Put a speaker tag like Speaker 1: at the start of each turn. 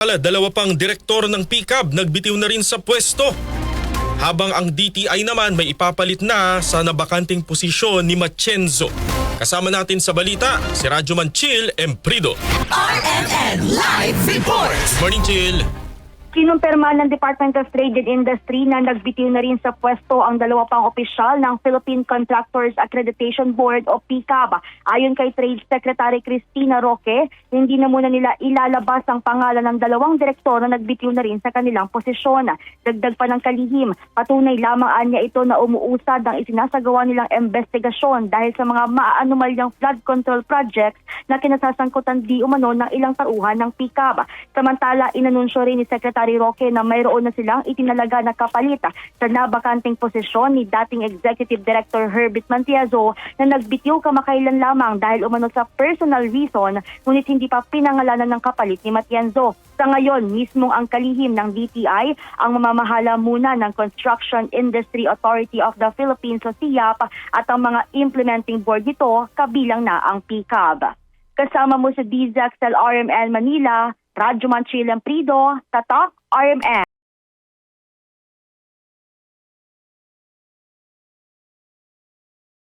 Speaker 1: Dalawa pang direktor ng PCAB nagbitiw na rin sa pwesto. Habang ang DTI naman may ipapalit na sa nabakanting posisyon ni Matienzo. Kasama natin sa balita si Radyo Manchil Emprido.
Speaker 2: RMN Live Report!
Speaker 1: Morning, Chil!
Speaker 3: Kinumpirma ng Department of Trade and Industry na nagbitiw na rin sa pwesto ang dalawa pang opisyal ng Philippine Contractors Accreditation Board o PCAB. Ayon kay Trade Secretary Cristina Roque, hindi na muna nila ilalabas ang pangalan ng dalawang direktor na nagbitiw na rin sa kanilang posisyon. Dagdag pa ng kalihim, patunay lamang niya ito na umuusad ang isinasagawa nilang investigasyon dahil sa mga maaanomalyang flood control projects na kinasasangkutan di umano ng ilang tauhan ng PCAB. Samantala, inanunsyo rin ni Secretary Roque na mayroon na silang itinalaga na kapalit sa nabakanting posisyon ni dating Executive Director Herbert Matienzo na nagbitiw kamakailan lamang dahil umano sa personal reason, ngunit hindi pa pinangalanan ng kapalit ni Matienzo. Sa ngayon, mismong ang kalihim ng DTI ang mamamahala muna ng Construction Industry Authority of the Philippines o CIAP at ang mga implementing board nito kabilang na ang PCAB. Kasama mo sa DZXL RMN Manila, Radyo Manchil Emprido, Tatak RMN.